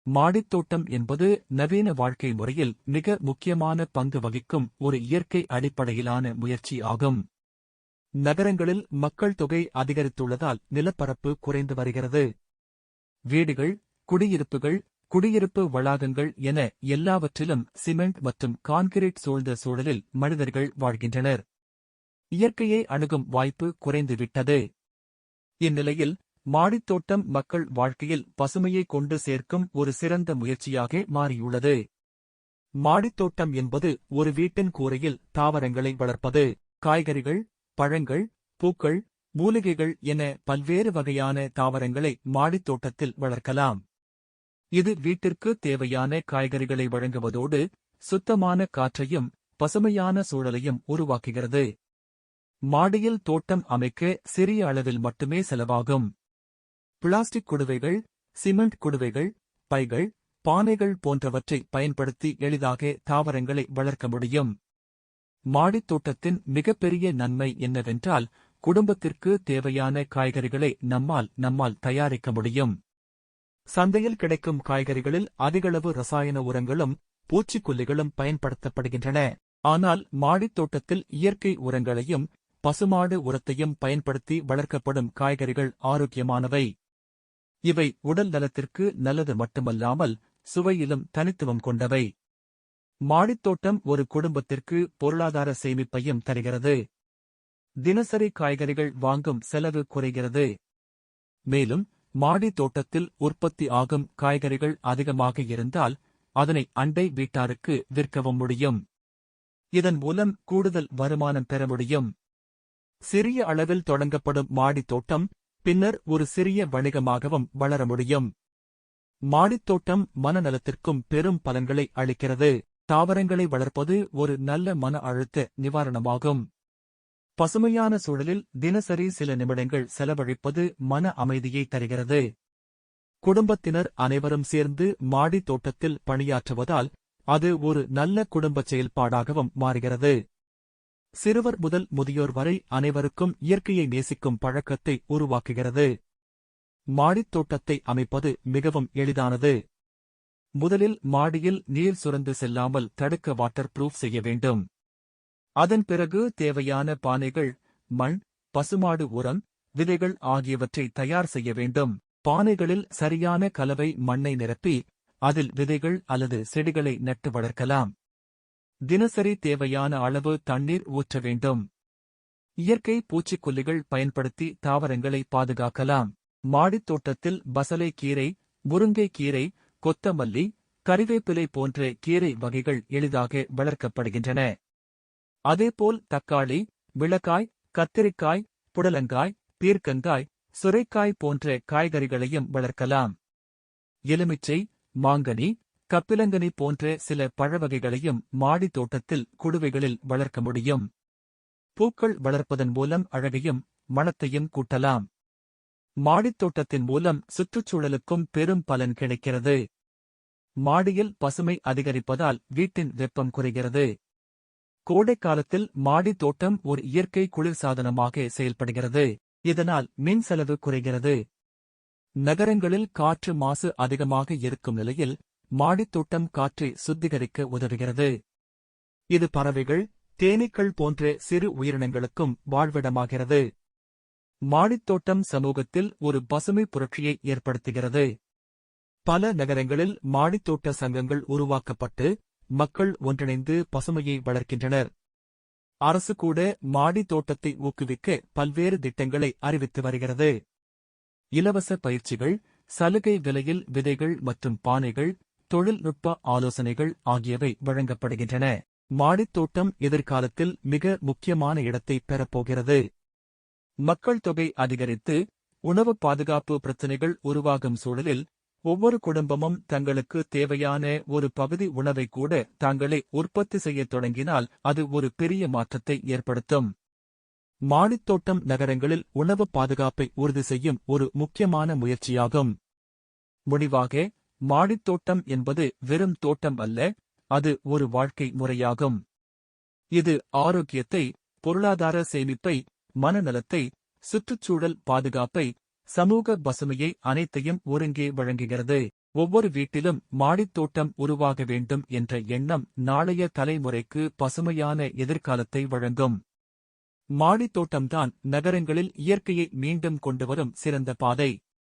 மாடித்தோட்டம் என்பது நவீன வாழ்க்கை முறையில் மிக முக்கியமான பங்கு வகிக்கும் ஒரு இயற்கை அடிப்படையிலான முயற்சி ஆகும். நகரங்களில் மக்கள் தொகை அதிகரித்துள்ளதால் நிலப்பரப்பு குறைந்து வருகிறது. வீடுகள், குடியிருப்புகள், குடியிருப்பு வளாகங்கள் என எல்லாவற்றிலும் சிமெண்ட் மற்றும் கான்கிரீட் சூழ்ந்த சூழலில் மனிதர்கள் வாழ்கின்றனர். இயற்கையை அணுகும் வாய்ப்பு குறைந்துவிட்டது. இந்நிலையில் மாடித்தோட்டம் மக்கள் வாழ்க்கையில் பசுமையை கொண்டு சேர்க்கும் ஒரு சிறந்த முயற்சியாக மாறியுள்ளது. மாடித்தோட்டம் என்பது ஒரு வீட்டின் கூரையில் தாவரங்களை வளர்ப்பது. காய்கறிகள், பழங்கள், பூக்கள், மூலிகைகள் என பல்வேறு வகையான தாவரங்களை மாடித்தோட்டத்தில் வளர்க்கலாம். இது வீட்டிற்கு தேவையான காய்கறிகளை வழங்குவதோடு சுத்தமான காற்றையும் பசுமையான சூழலையும் உருவாக்குகிறது. மாடியில் தோட்டம் அமைக்க சிறிய அளவில் மட்டுமே செலவாகும். பிளாஸ்டிக் குடுவைகள், சிமெண்ட் குடுவைகள், பைகள், பானைகள் போன்றவற்றை பயன்படுத்தி எளிதாக தாவரங்களை வளர்க்க முடியும். மாடித்தோட்டத்தின் மிகப்பெரிய நன்மை என்னவென்றால், குடும்பத்திற்கு தேவையான காய்கறிகளை நம்மால் தயாரிக்க முடியும். சந்தையில் கிடைக்கும் காய்கறிகளில் அதிகளவு ரசாயன உரங்களும் பூச்சிக்கொல்லிகளும் பயன்படுத்தப்படுகின்றன. ஆனால் மாடித்தோட்டத்தில் இயற்கை உரங்களையும் பசுமாடு உரத்தையும் பயன்படுத்தி வளர்க்கப்படும் காய்கறிகள் ஆரோக்கியமானவை. இவை உடல் நலத்திற்கு நல்லது மட்டுமல்லாமல் சுவையிலும் தனித்துவம் கொண்டவை. மாடித்தோட்டம் ஒரு குடும்பத்திற்கு பொருளாதார சேமிப்பையும் தருகிறது. தினசரி காய்கறிகள் வாங்கும் செலவு குறைகிறது. மேலும் மாடி தோட்டத்தில் உற்பத்தி ஆகும் காய்கறிகள் அதிகமாக இருந்தால் அதனை அண்டை வீட்டாருக்கு விற்கவும் முடியும். இதன் மூலம் கூடுதல் வருமானம் பெற முடியும். சிறிய அளவில் தொடங்கப்படும் மாடித்தோட்டம் பின்னர் ஒரு சிறிய வணிகமாகவும் வளர முடியும். மாடித்தோட்டம் மனநலத்திற்கும் பெரும் பலன்களை அளிக்கிறது. தாவரங்களை வளர்ப்பது ஒரு நல்ல மன அழுத்த நிவாரணமாகும். பசுமையான சூழலில் தினசரி சில நிமிடங்கள் செலவழிப்பது மன அமைதியை தருகிறது. குடும்பத்தினர் அனைவரும் சேர்ந்து மாடி தோட்டத்தில் பணியாற்றுவதால் அது ஒரு நல்ல குடும்ப செயல்பாடாகவும் மாறுகிறது. சிறுவர் முதல் முதியோர் வரை அனைவருக்கும் இயற்கையை நேசிக்கும் பழக்கத்தை உருவாக்குகிறது. மாடித்தோட்டத்தை அமைப்பது மிகவும் எளிதானது. முதலில் மாடியில் நீர் சுரந்து செல்லாமல் தடுக்க வாட்டர் ப்ரூஃப் செய்ய வேண்டும். அதன் பிறகு தேவையான பானைகள், மண், பசுமாடு உரம், விதைகள் ஆகியவற்றை தயார் செய்ய வேண்டும். பானைகளில் சரியான கலவை மண்ணை நிரப்பி அதில் விதைகள் அல்லது செடிகளை நட்டு வளர்க்கலாம். தினசரி தேவையான அளவு தண்ணீர் ஊற்ற வேண்டும். இயற்கை பூச்சிக்கொல்லிகள் பயன்படுத்தி தாவரங்களை பாதுகாக்கலாம். மாடித்தோட்டத்தில் பசலை கீரை, முருங்கை கீரை, கொத்தமல்லி, கறிவேப்பிலை போன்ற கீரை வகைகள் எளிதாக வளர்க்கப்படுகின்றன. அதேபோல் தக்காளி, மிளகாய், கத்திரிக்காய், புடலங்காய், பீர்க்கங்காய், சுரைக்காய் போன்ற காய்கறிகளையும் வளர்க்கலாம். எலுமிச்சை, மாங்கனி, கப்பிலங்கனி போன்ற சில பழவகைகளையும் மாடி தோட்டத்தில் குடுவைகளில் வளர்க்க முடியும். பூக்கள் வளர்ப்பதன் மூலம் அழகையும் மணத்தையும் கூட்டலாம். மாடித்தோட்டத்தின் மூலம் சுற்றுச்சூழலுக்கும் பெரும் பலன் கிடைக்கிறது. மாடியில் பசுமை அதிகரிப்பதால் வீட்டின் வெப்பம் குறைகிறது. கோடைக்காலத்தில் மாடி தோட்டம் ஒரு இயற்கை குளிர்சாதனமாக செயல்படுகிறது. இதனால் மின் செலவு குறைகிறது. நகரங்களில் காற்று மாசு அதிகமாக இருக்கும் நிலையில் மாடித்தோட்டம் காற்றை சுத்திகரிக்க உதவுகிறது. இது பறவைகள், தேனீக்கள் போன்ற சிறு உயிரினங்களுக்கும் வாழ்விடமாகிறது. மாடித்தோட்டம் சமூகத்தில் ஒரு பசுமை புரட்சியை ஏற்படுத்துகிறது. பல நகரங்களில் மாடித்தோட்ட சங்கங்கள் உருவாக்கப்பட்டு மக்கள் ஒன்றிணைந்து பசுமையை வளர்க்கின்றனர். அரசு கூட மாடி தோட்டத்தை ஊக்குவிக்க பல்வேறு திட்டங்களை அறிவித்து வருகிறது. இலவச பயிற்சிகள், சலுகை விலையில் விதைகள் மற்றும் பானைகள், தொழில்நுட்ப ஆலோசனைகள் ஆகியவை வழங்கப்படுகின்றன. மாடித்தோட்டம் எதிர்காலத்தில் மிக முக்கியமான இடத்தை பெறப்போகிறது. மக்கள் தொகை அதிகரித்து உணவு பாதுகாப்பு பிரச்சினைகள் உருவாகும் சூழலில் ஒவ்வொரு குடும்பமும் தங்களுக்கு தேவையான ஒரு பகுதி உணவை கூட தாங்களே உற்பத்தி செய்யத் தொடங்கினால் அது ஒரு பெரிய மாற்றத்தை ஏற்படுத்தும். மாடித்தோட்டம் நகரங்களில் உணவு பாதுகாப்பை உறுதி செய்யும் ஒரு முக்கியமான முயற்சியாகும். முடிவாக, மாடித்தோட்டம் என்பது வெறும் தோட்டம் அல்ல, அது ஒரு வாழ்க்கை முறையாகும். இது ஆரோக்கியத்தை, பொருளாதார சேமிப்பை, மனநலத்தை, சுற்றுச்சூழல் பாதுகாப்பை, சமூக பசுமையை அனைத்தையும் ஒருங்கே வழங்குகிறது. ஒவ்வொரு வீட்டிலும் மாடித்தோட்டம் உருவாக வேண்டும் என்ற எண்ணம் நாளைய தலைமுறைக்கு பசுமையான எதிர்காலத்தை வழங்கும். மாடித்தோட்டம்தான் நகரங்களில் இயற்கையை மீண்டும் கொண்டுவரும் சிறந்த பாதை.